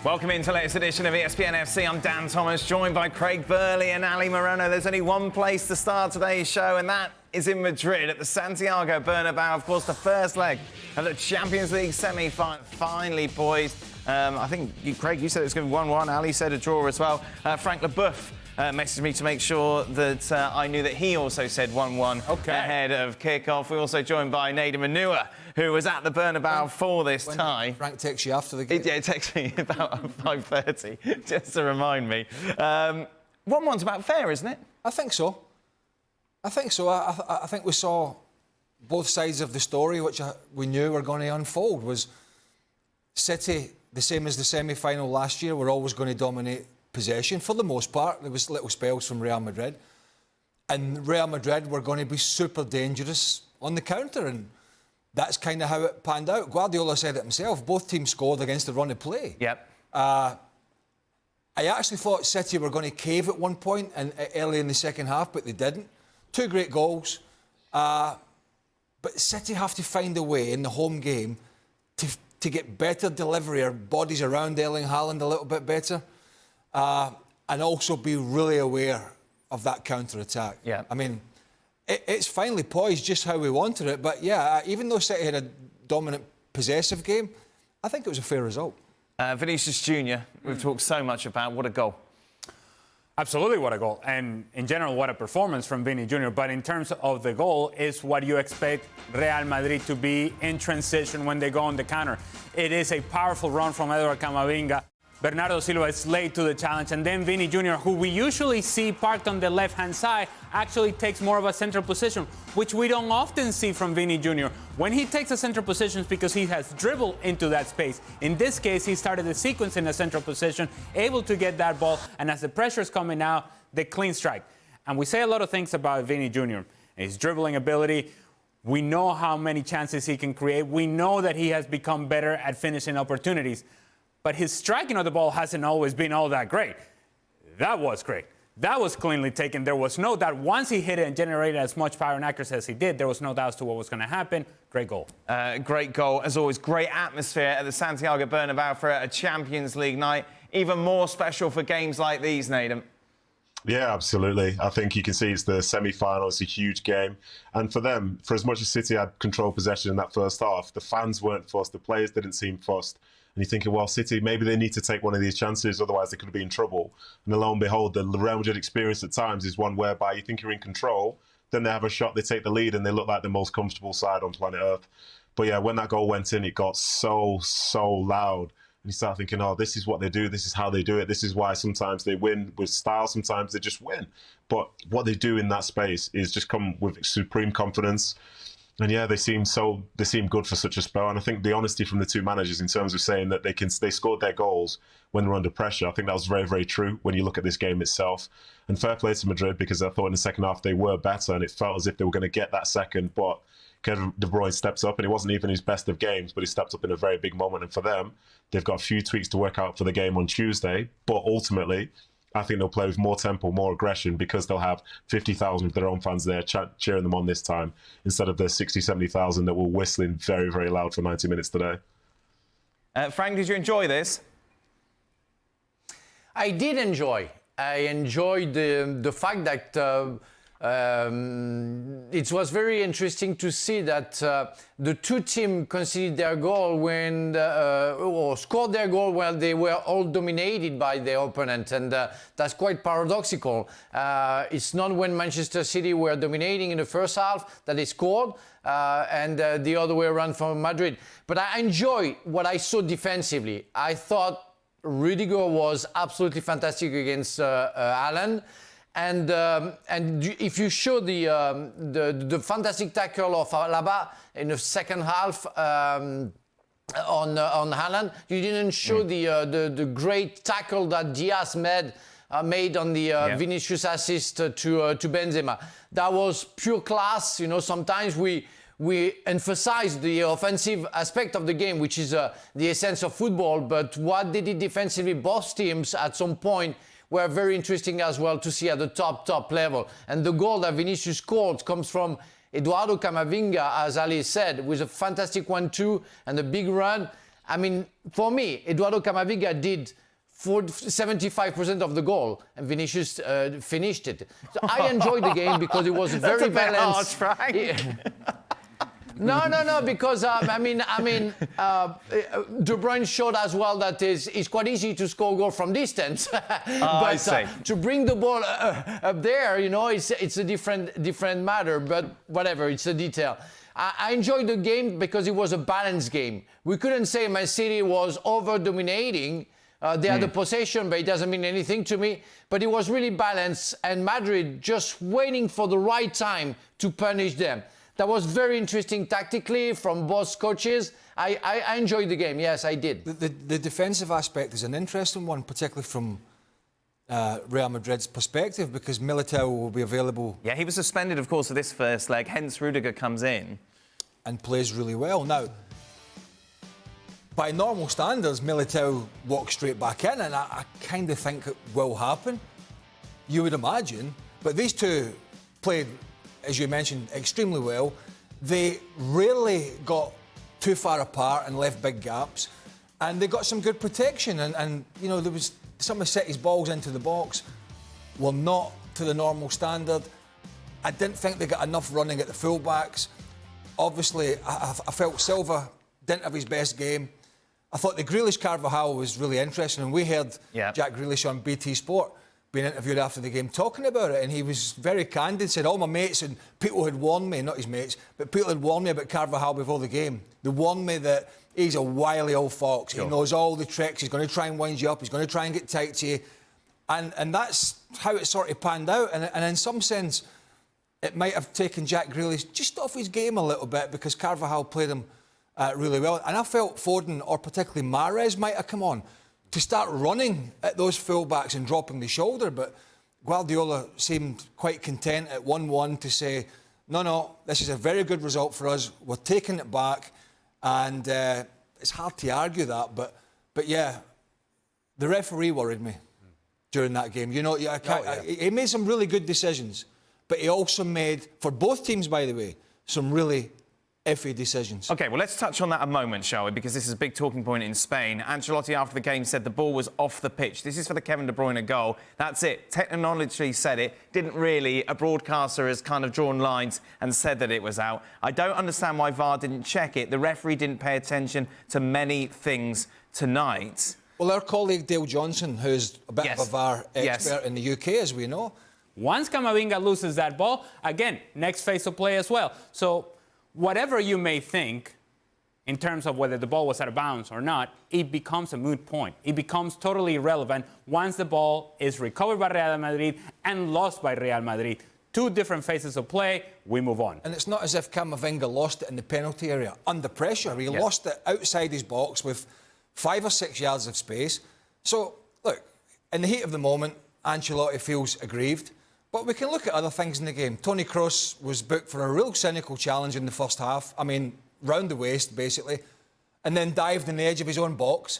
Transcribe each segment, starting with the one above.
Welcome into the latest edition of ESPN FC. I'm Dan Thomas, joined by Craig Burley and Ali Moreno. There's only one place to start today's show, and that is in Madrid at the Santiago Bernabeu. Of course, the first leg of the Champions League semi-final finally poised. I think, Craig, you said it was going to be 1-1. Ali said a draw as well. Frank Leboeuf messaged me to make sure that I knew that he also said 1-1 ahead of kick-off. We're also joined by Nedum Onuoha, who was at the Bernabeu for this tie. Frank texts you after the game? Yeah, it texts me about 5:30, just to remind me. 1-1's about fair, isn't it? I think so. I think we saw both sides of the story, which we knew were going to unfold. Was City, the same as the semi-final last year, were always going to dominate possession for the most part. There was little spells from Real Madrid. And Real Madrid were going to be super dangerous on the counter, and that's kind of how it panned out. Guardiola said it himself. Both teams scored against the run of play. Yep. I actually thought City were going to cave at one point and early in the second half, but they didn't. 2 great goals. But City have to find a way in the home game to get better delivery or bodies around Erling Haaland a little bit better, and also be really aware of that counter-attack. Yeah. I mean, it's finally poised just how we wanted it. But, yeah, even though City had a dominant possessive game, I think it was a fair result. Vinicius Jr., we've talked so much about. What a goal. Absolutely, what a goal. And in general, what a performance from Vini Jr. But in terms of the goal, is what you expect Real Madrid to be in transition when they go on the counter. It is a powerful run from Edward Camavinga. Bernardo Silva is late to the challenge, and then Vini Jr., who we usually see parked on the left-hand side, actually takes more of a central position, which we don't often see from Vini Jr. When he takes a central position, it's because he has dribbled into that space. In this case, he started the sequence in a central position, able to get that ball, and as the pressure is coming out, the clean strike. And we say a lot of things about Vini Jr. His dribbling ability. We know how many chances he can create. We know that he has become better at finishing opportunities. But his striking of the ball hasn't always been all that great. That was great. That was cleanly taken. There was no doubt. Once he hit it and generated as much power and accuracy as he did, there was no doubt as to what was going to happen. Great goal. Great goal. As always, great atmosphere at the Santiago Bernabeu for a Champions League night. Even more special for games like these, Nedum. Yeah, absolutely. I think you can see it's the semi-final. It's a huge game. And for them, for as much as City had control possession in that first half, the fans weren't fussed. The players didn't seem fussed. And you're thinking, well, City, maybe they need to take one of these chances, otherwise they could be in trouble. And lo and behold, the Real Madrid experience at times is one whereby you think you're in control, then they have a shot, they take the lead, and they look like the most comfortable side on planet Earth. But yeah, when that goal went in, it got so loud. And you start thinking, oh, this is what they do, this is how they do it, this is why sometimes they win with style, sometimes they just win. But what they do in that space is just come with supreme confidence. And yeah, they seem good for such a spell. And I think the honesty from the two managers in terms of saying that they scored their goals when they were under pressure, I think that was very, very true when you look at this game itself. And fair play to Madrid, because I thought in the second half they were better and it felt as if they were going to get that second. But Kevin De Bruyne steps up, and it wasn't even his best of games, but he stepped up in a very big moment. And for them, they've got a few tweaks to work out for the game on Tuesday. But ultimately, I think they'll play with more tempo, more aggression, because they'll have 50,000 of their own fans there cheering them on this time, instead of the 60, 70,000 that were whistling very, very loud for 90 minutes today. Frank, did you enjoy this? I did enjoy. I enjoyed the fact that it was very interesting to see that the two teams conceded their goal or scored their goal while they were all dominated by their opponent, and that's quite paradoxical. It's not when Manchester City were dominating in the first half that they scored, and the other way around for Madrid. But I enjoy what I saw defensively. I thought Rudiger was absolutely fantastic against Haaland. And if you show the fantastic tackle of Alaba in the second half on Haaland, you didn't show the great tackle that Diaz made on the Vinicius assist to Benzema. That was pure class. You know, sometimes we emphasize the offensive aspect of the game, which is the essence of football. But what they did defensively, both teams at some point were very interesting as well to see at the top level. And the goal that Vinicius scored comes from Eduardo Camavinga, as Ali said, with a fantastic 1-2 and a big run. I mean, for me, Eduardo Camavinga did 75% of the goal, and Vinicius finished it. So I enjoyed the game because it was very balanced. That's a bit harsh, Frank. No, because De Bruyne showed as well that it's quite easy to score a goal from distance. I see. To bring the ball up there, you know, it's a different matter. But whatever, it's a detail. I enjoyed the game because it was a balanced game. We couldn't say Man City was over-dominating. They had the possession, but it doesn't mean anything to me. But it was really balanced, and Madrid just waiting for the right time to punish them. That was very interesting tactically from both coaches. I enjoyed the game, yes, I did. The defensive aspect is an interesting one, particularly from Real Madrid's perspective, because Militao will be available. Yeah, he was suspended, of course, for this first leg, hence Rudiger comes in. And plays really well. Now, by normal standards, Militao walks straight back in, and I kind of think it will happen. You would imagine. But these two played, as you mentioned, extremely well. They rarely got too far apart and left big gaps. And they got some good protection. And you know, there was some of City's balls into the box were not to the normal standard. I didn't think they got enough running at the fullbacks. Obviously, I felt Silva didn't have his best game. I thought the Grealish-Carvajal was really interesting, and we heard Jack Grealish on BT Sport being interviewed after the game talking about it, and he was very candid, said all my mates and people had warned me, not his mates, but people had warned me about Carvajal before the game. They warned me that he's a wily old fox. Sure. He knows all the tricks. He's going to try and wind you up. He's going to try and get tight to you. And that's how it sort of panned out. And in some sense, it might have taken Jack Grealish just off his game a little bit because Carvajal played him really well. And I felt Foden, or particularly Mahrez, might have come on to start running at those full-backs and dropping the shoulder. But Guardiola seemed quite content at 1-1 to say, no, this is a very good result for us. We're taking it back. And it's hard to argue that. But yeah, the referee worried me during that game. You know, he made some really good decisions. But he also made, for both teams, by the way, some really iffy decisions. OK, well, let's touch on that a moment, shall we? Because this is a big talking point in Spain. Ancelotti, after the game, said the ball was off the pitch. This is for the Kevin De Bruyne goal. That's it. Technology said it. Didn't really. A broadcaster has kind of drawn lines and said that it was out. I don't understand why VAR didn't check it. The referee didn't pay attention to many things tonight. Well, our colleague Dale Johnson, who's a bit of a VAR expert in the UK, as we know. Once Camavinga loses that ball, again, next phase of play as well. So whatever you may think in terms of whether the ball was out of bounds or not, it becomes a moot point. It becomes totally irrelevant once the ball is recovered by Real Madrid and lost by Real Madrid. Two different phases of play, we move on. And it's not as if Camavinga lost it in the penalty area under pressure. He lost it outside his box with 5 or 6 yards of space. So, look, in the heat of the moment, Ancelotti feels aggrieved. But we can look at other things in the game. Toni Kroos was booked for a real cynical challenge in the first half. I mean, round the waist, basically. And then dived in the edge of his own box,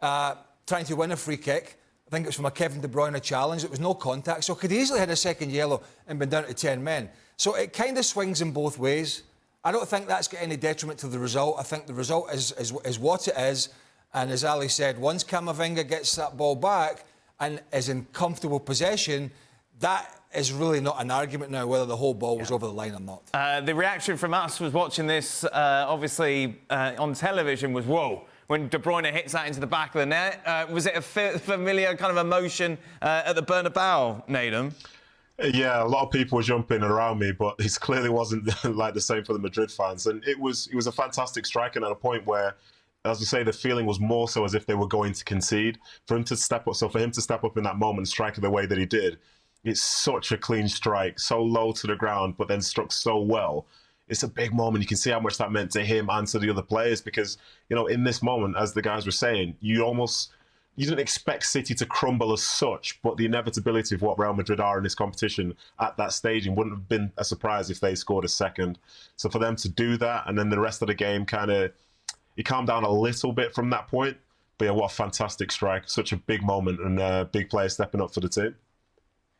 trying to win a free kick. I think it was from a Kevin De Bruyne challenge. It was no contact. So could easily had a second yellow and been down to 10 men. So it kind of swings in both ways. I don't think that's got any detriment to the result. I think the result is what it is. And as Ali said, once Camavinga gets that ball back and is in comfortable possession, that is really not an argument now whether the whole ball was over the line or not. The reaction from us was watching this, obviously, on television was, whoa, when De Bruyne hits that into the back of the net. Was it a familiar kind of emotion at the Bernabeu, Nedum? Yeah, a lot of people were jumping around me, but it clearly wasn't like the same for the Madrid fans. And it was a fantastic strike, and at a point where, as we say, the feeling was more so as if they were going to concede. For him to step up, in that moment and strike it the way that he did, it's such a clean strike, so low to the ground, but then struck so well. It's a big moment. You can see how much that meant to him and to the other players because, you know, in this moment, as the guys were saying, you didn't expect City to crumble as such, but the inevitability of what Real Madrid are in this competition at that stage wouldn't have been a surprise if they scored a second. So for them to do that, and then the rest of the game it calmed down a little bit from that point. But yeah, what a fantastic strike. Such a big moment and a big player stepping up for the team.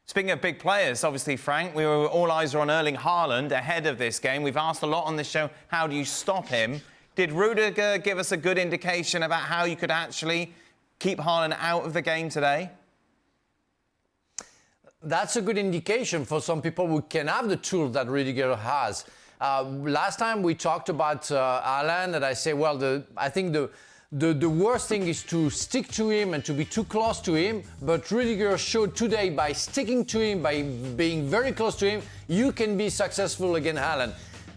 Speaking of big players, obviously, Frank, all eyes are on Erling Haaland ahead of this game. We've asked a lot on this show, how do you stop him? Did Rudiger give us a good indication about how you could actually keep Haaland out of the game today? That's a good indication for some people who can have the tools that Rudiger has. Last time we talked about Haaland, and I say, well, I think the worst thing is to stick to him and to be too close to him. But Rudiger showed today by sticking to him, by being very close to him, you can be successful against Haaland.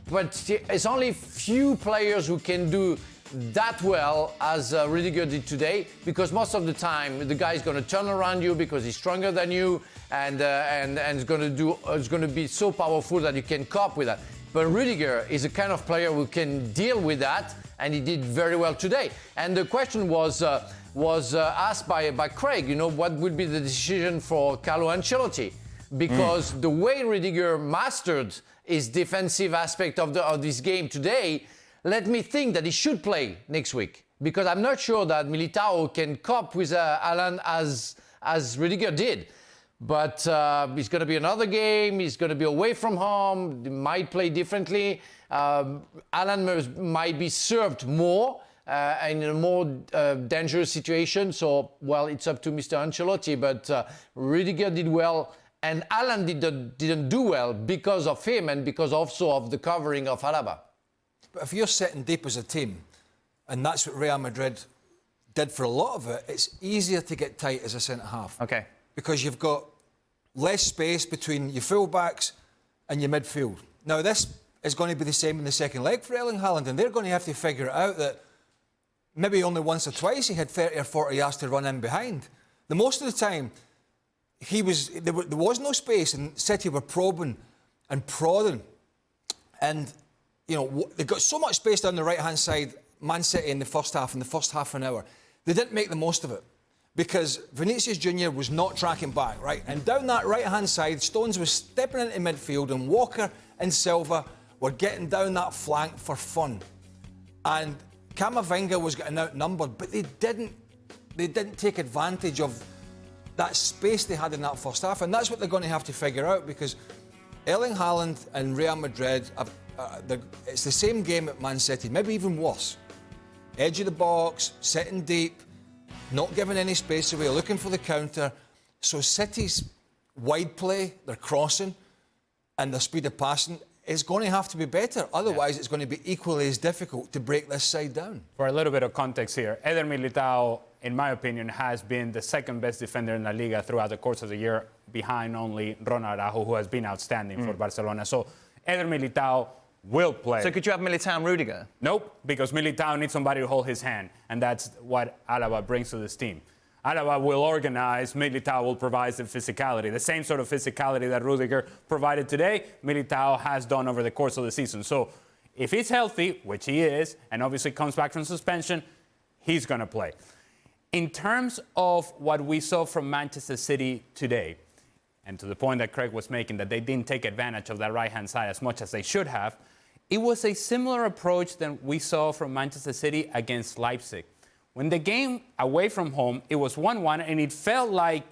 But it's only few players who can do that well as Rudiger did today, because most of the time the guy is going to turn around you because he's stronger than you, and it's going to be so powerful that you can cope with that. But Rudiger is a kind of player who can deal with that, and he did very well today. And the question was asked by Craig, what would be the decision for Carlo Ancelotti? Because the way Rudiger mastered his defensive aspect of this game today, let me think that he should play next week, because I'm not sure that Militao can cope with Haaland as Rudiger did. But it's going to be another game. He's going to be away from home. He might play differently. Haaland might be served more in a more dangerous situation. So, well, it's up to Mr. Ancelotti. But Rudiger did well, and Haaland didn't do well because of him and because also of the covering of Alaba. But if you're sitting deep as a team, and that's what Real Madrid did for a lot of it, it's easier to get tight as a centre-half. Okay. Because you've got less space between your full-backs and your midfield. Now, this is going to be the same in the second leg for Erling Haaland, and they're going to have to figure it out that maybe only once or twice he had 30 or 40 yards to run in behind. The most of the time, there was no space, and City were probing and prodding. And, they got so much space down the right-hand side, Man City in the first half an hour. They didn't make the most of it, because Vinicius Junior was not tracking back, right? And down that right-hand side, Stones was stepping into midfield, and Walker and Silva were getting down that flank for fun. And Camavinga was getting outnumbered, but they didn't take advantage of that space they had in that first half. And that's what they're going to have to figure out, because Erling Haaland and Real Madrid, it's the same game at Man City, maybe even worse. Edge of the box, sitting deep, not giving any space away, looking for the counter. So City's wide play, their crossing, and their speed of passing is going to have to be better. Otherwise, it's going to be equally as difficult to break this side down. For a little bit of context here, Eder Militao, in my opinion, has been the second best defender in La Liga throughout the course of the year, behind only Ronald Araujo, who has been outstanding for Barcelona. So Eder Militao will play. So could you have Militao and Rudiger? Nope, because Militao needs somebody to hold his hand, and that's what Alaba brings to this team. Alaba will organize, Militao will provide the physicality. The same sort of physicality that Rudiger provided today, Militao has done over the course of the season. So if he's healthy, which he is, and obviously comes back from suspension, he's going to play. In terms of what we saw from Manchester City today, and to the point that Craig was making, that they didn't take advantage of that right-hand side as much as they should have, it was a similar approach than we saw from Manchester City against Leipzig. When the game away from home, it was 1-1, and it felt like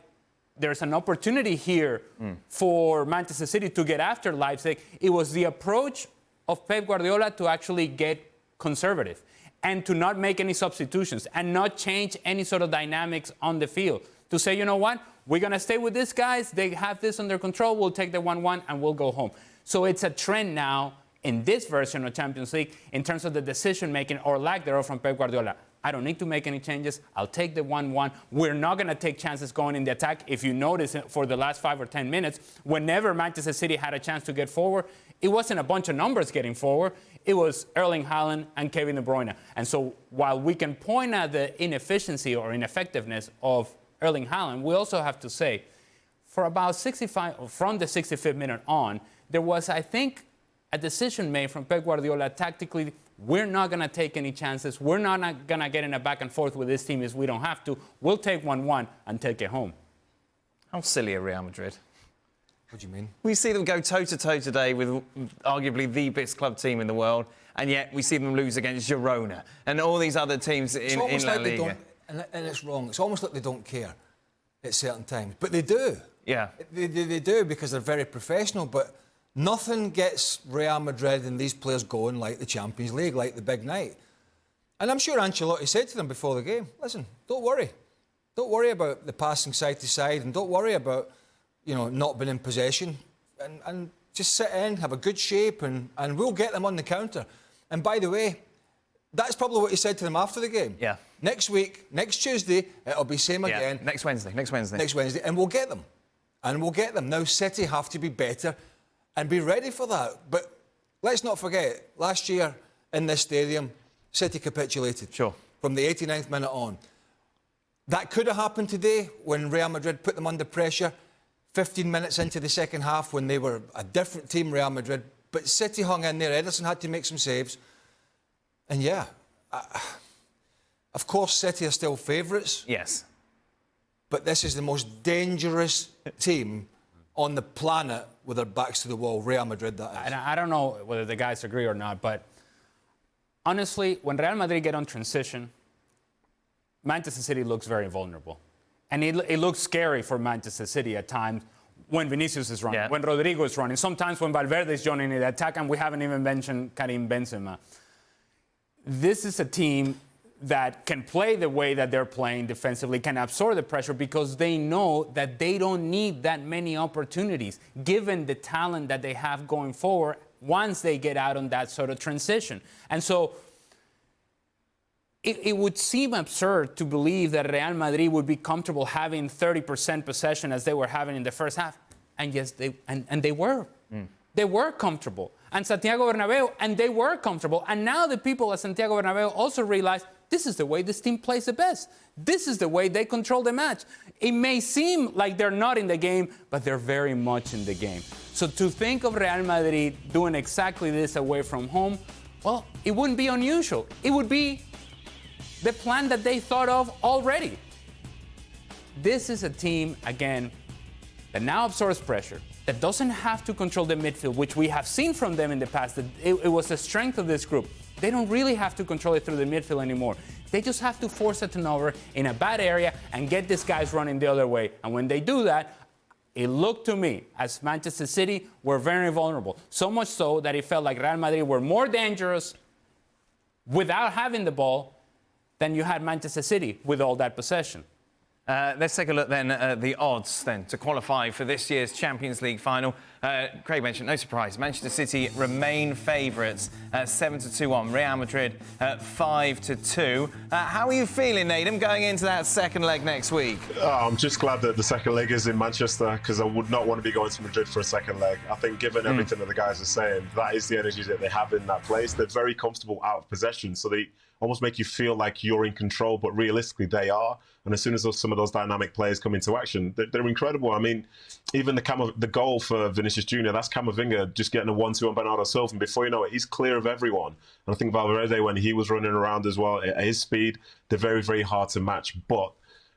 there's an opportunity here for Manchester City to get after Leipzig. It was the approach of Pep Guardiola to actually get conservative and to not make any substitutions and not change any sort of dynamics on the field. To say, you know what, we're going to stay with these guys. They have this under control. We'll take the 1-1 and we'll go home. So it's a trend now in this version of Champions League in terms of the decision-making or lack thereof from Pep Guardiola. I don't need to make any changes. I'll take the 1-1. We're not going to take chances going in the attack. If you notice, for the last 5 or 10 minutes, whenever Manchester City had a chance to get forward, it wasn't a bunch of numbers getting forward. It was Erling Haaland and Kevin De Bruyne. And so while we can point at the inefficiency or ineffectiveness of Erling Haaland, we also have to say, for about 65, from the 65th minute on, there was, I think, a decision made from Pep Guardiola tactically. We're not going to take any chances. We're not going to get in a back and forth with this team if we don't have to. We'll take 1-1 and take it home. How silly are Real Madrid? What do you mean? We see them go toe-to-toe today with arguably the best club team in the world, and yet we see them lose against Girona and all these other teams in La Liga. And it's wrong. It's almost like they don't care at certain times. But they do. Yeah. They do, because they're very professional, but nothing gets Real Madrid and these players going like the Champions League, like the big night. And I'm sure Ancelotti said to them before the game, listen, don't worry. Don't worry about the passing side to side, and don't worry about, not being in possession. And just sit in, have a good shape, and we'll get them on the counter. And by the way, that's probably what he said to them after the game. Yeah. Next week, next Tuesday, it'll be same again. Next Wednesday. Next Wednesday. And we'll get them. Now, City have to be better and be ready for that. But let's not forget, last year in this stadium, City capitulated. Sure. From the 89th minute on. That could have happened today when Real Madrid put them under pressure 15 minutes into the second half when they were a different team, Real Madrid. But City hung in there. Ederson had to make some saves. And of course, City are still favourites. Yes. But this is the most dangerous team on the planet with their backs to the wall, Real Madrid, that is. And I don't know whether the guys agree or not, but honestly, when Real Madrid get on transition, Manchester City looks very vulnerable. And it looks scary for Manchester City at times when Vinicius is running, when Rodrigo is running, sometimes when Valverde is joining the attack, and we haven't even mentioned Karim Benzema. This is a team that can play the way that they're playing defensively, can absorb the pressure because they know that they don't need that many opportunities, given the talent that they have going forward once they get out on that sort of transition. And so it would seem absurd to believe that Real Madrid would be comfortable having 30% possession as they were having in the first half. And yes, they were. They were comfortable. And Santiago Bernabeu, and they were comfortable. And now the people at Santiago Bernabeu also realize this is the way this team plays the best. This is the way they control the match. It may seem like they're not in the game, but they're very much in the game. So to think of Real Madrid doing exactly this away from home, well, it wouldn't be unusual. It would be the plan that they thought of already. This is a team, again, that now absorbs pressure, that doesn't have to control the midfield, which we have seen from them in the past. That it was the strength of this group. They don't really have to control it through the midfield anymore. They just have to force a turnover in a bad area and get these guys running the other way. And when they do that, it looked to me as Manchester City were very vulnerable. So much so that it felt like Real Madrid were more dangerous without having the ball than you had Manchester City with all that possession. Let's take a look then at the odds then to qualify for this year's Champions League final. Craig mentioned, no surprise, Manchester City remain favourites, 7-2 Real Madrid 5-2. How are you feeling, Nedum, going into that second leg next week? I'm just glad that the second leg is in Manchester, because I would not want to be going to Madrid for a second leg. I think given everything that the guys are saying, that is the energy that they have in that place. They're very comfortable out of possession, so they almost make you feel like you're in control, but realistically they are. And as soon as some of those dynamic players come into action, they're incredible. I mean, even the goal for Vinicius Jr., that's Camavinga just getting a 1-2 on Bernardo Silva, and before you know it, he's clear of everyone. And I think Valverde, when he was running around as well, at his speed, they're very, very hard to match. But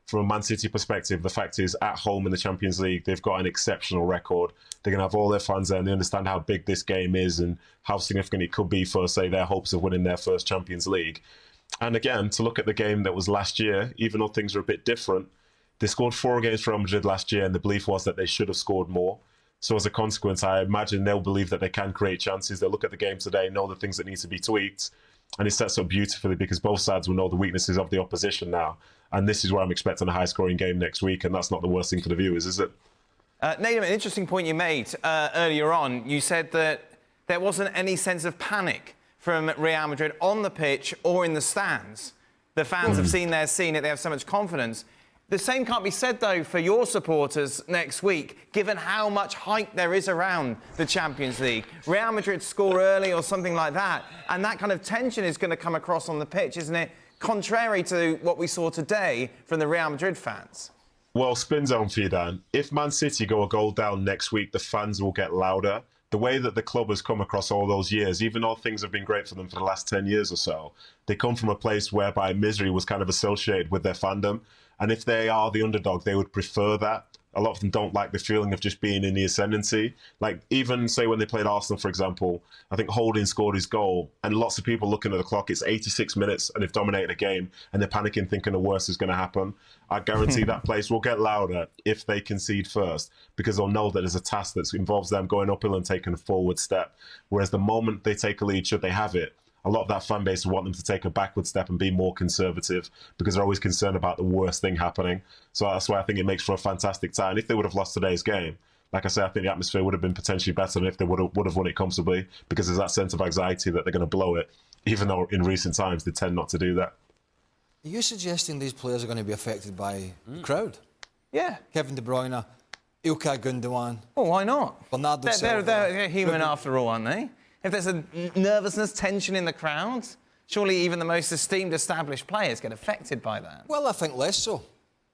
from a Man City perspective, the fact is, at home in the Champions League, they've got an exceptional record. They're going to have all their fans there, and they understand how big this game is and how significant it could be for, say, their hopes of winning their first Champions League. And again, to look at the game that was last year, even though things are a bit different, they scored 4 against Real Madrid last year, and the belief was that they should have scored more. So as a consequence, I imagine they'll believe that they can create chances. They'll look at the game today, know the things that need to be tweaked, and it sets up beautifully because both sides will know the weaknesses of the opposition now. And this is where I'm expecting a high-scoring game next week, and that's not the worst thing for the viewers, is it? Nedum, an interesting point you made earlier on. You said that there wasn't any sense of panic from Real Madrid on the pitch or in the stands. The fans have seen it, they have so much confidence. The same can't be said, though, for your supporters next week, given how much hype there is around the Champions League. Real Madrid score early or something like that, and that kind of tension is going to come across on the pitch, isn't it? Contrary to what we saw today from the Real Madrid fans. Well, spin zone for you, Dan. If Man City go a goal down next week, the fans will get louder. The way that the club has come across all those years, even though things have been great for them for the last 10 years or so, they come from a place whereby misery was kind of associated with their fandom. And if they are the underdog, they would prefer that. A lot of them don't like the feeling of just being in the ascendancy. Like, even, say, when they played Arsenal, for example, I think Holding scored his goal, and lots of people looking at the clock, it's 86 minutes, and they've dominated a game, and they're panicking, thinking the worst is going to happen. I guarantee that place will get louder if they concede first, because they'll know that there's a task that involves them going uphill and taking a forward step. Whereas the moment they take a lead, should they have it, a lot of that fan base want them to take a backward step and be more conservative because they're always concerned about the worst thing happening. So that's why I think it makes for a fantastic tie. And if they would have lost today's game, like I said, I think the atmosphere would have been potentially better than if they would have won it comfortably, because there's that sense of anxiety that they're going to blow it, even though in recent times they tend not to do that. Are you suggesting these players are going to be affected by the crowd? Yeah. Kevin De Bruyne, Ilkay Gundogan. Well, why not? Bernardo Silva. They're human after all, aren't they? If there's a nervousness, tension in the crowd, surely even the most esteemed, established players get affected by that. Well, I think less so.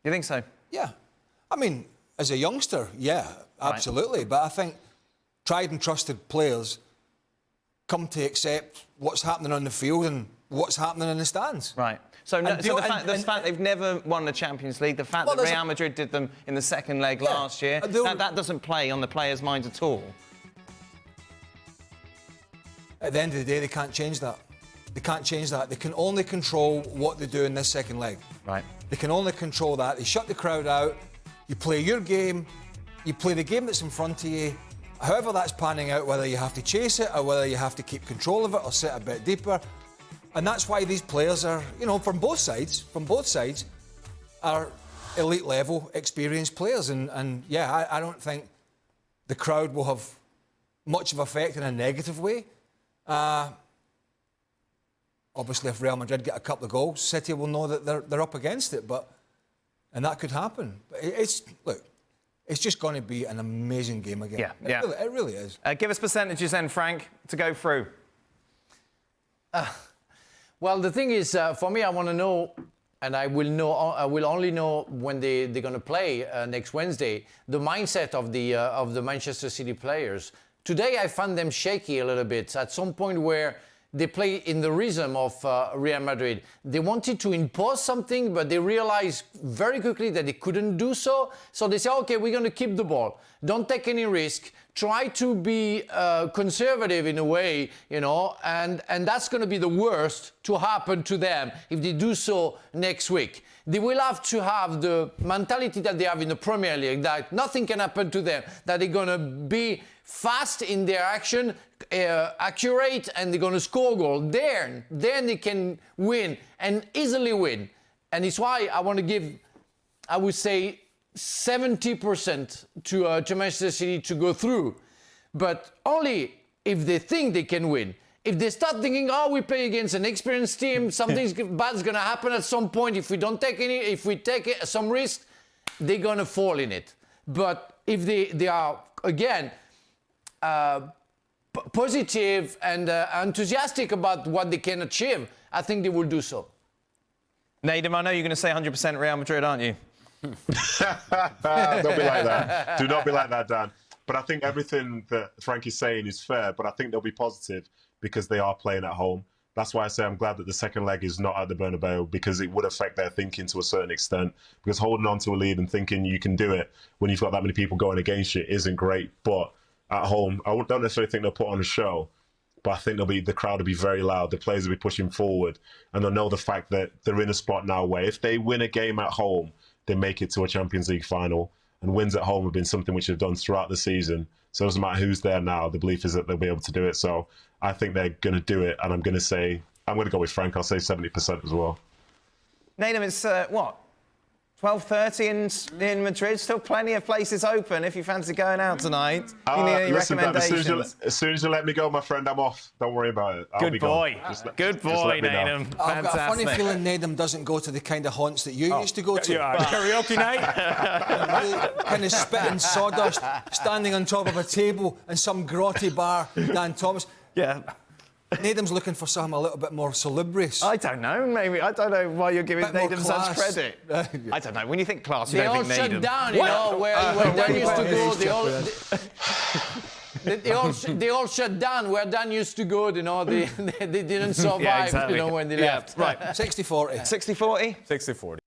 You think so? Yeah. I mean, as a youngster, yeah, absolutely. Right. But I think tried and trusted players come to accept what's happening on the field and what's happening in the stands. Right. So the fact they've never won the Champions League, the fact that Real Madrid did them in the second leg last year, that doesn't play on the players' minds at all. At the end of the day, they can't change that. They can't change that. They can only control what they do in this second leg. Right. They can only control that. They shut the crowd out. You play your game. You play the game that's in front of you. However that's panning out, whether you have to chase it or whether you have to keep control of it or sit a bit deeper. And that's why these players are, you know, from both sides, are elite level, experienced players. And yeah, I don't think the crowd will have much of effect in a negative way. Obviously, if Real Madrid get a couple of goals, City will know that they're up against it, and that could happen. It's just going to be an amazing game again. Yeah, It really is. Give us percentages then, Frank, to go through. Well, the thing is, for me, I want to know, and I will only know when they're going to play next Wednesday, the mindset of the Manchester City players. Today, I found them shaky a little bit at some point where they play in the rhythm of Real Madrid. They wanted to impose something, but they realized very quickly that they couldn't do so. So they say, okay, we're going to keep the ball. Don't take any risk. Try to be conservative in a way, you know, and that's going to be the worst to happen to them if they do so next week. They will have to have the mentality that they have in the Premier League, that nothing can happen to them, that they're going to be fast in their action, accurate, and they're going to score a goal. Then they can win and easily win. And it's why I want to give, I would say, 70% to Manchester City to go through. But only if they think they can win. If they start thinking, oh, we play against an experienced team, something bad's going to happen at some point. If we take some risk, they're going to fall in it. But if they are, again, positive and enthusiastic about what they can achieve, I think they will do so. Nedum, I know you're going to say 100% Real Madrid, aren't you? Don't be like that. Do not be like that, Dan. But I think everything that Frank is saying is fair, but I think they'll be positive because they are playing at home. That's why I say I'm glad that the second leg is not at the Bernabeu, because it would affect their thinking to a certain extent. Because holding on to a lead and thinking you can do it when you've got that many people going against you isn't great. But at home, I don't necessarily think they'll put on a show, but I think the crowd will be very loud. The players will be pushing forward, and they'll know the fact that they're in a spot now where if they win a game at home, they make it to a Champions League final. And wins at home have been something which they've done throughout the season. So it doesn't matter who's there now, the belief is that they'll be able to do it. So I think they're going to do it, and I'm going to go with Frank. I'll say 70% as well. Nedum, it's what? 12:30 in Madrid. Still plenty of places open if you fancy going out tonight. You need any recommendations? As soon as you let me go, my friend, I'm off. Don't worry about it. Good boy, Nedum. I've got a funny feeling Nedum doesn't go to the kind of haunts that you used to go to. Karaoke night? Kind of spitting sawdust, standing on top of a table in some grotty bar, Dan Thomas. Yeah. Nedum's looking for something a little bit more salubrious. I don't know, maybe. I don't know why you're giving Nedum such credit. I don't know. When you think class, you don't think Nedum. They all shut down, you know, where Dan used to go. They all shut down where Dan used to go, you know. They didn't survive, you know, when they left. Right. 60-40. 60-40? 60-40.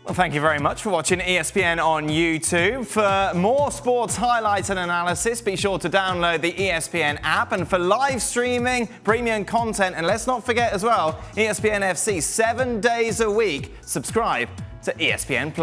Well, thank you very much for watching ESPN on YouTube. For more sports highlights and analysis, be sure to download the ESPN app. And for live streaming, premium content, and let's not forget as well, ESPN FC 7 days a week. Subscribe to ESPN+.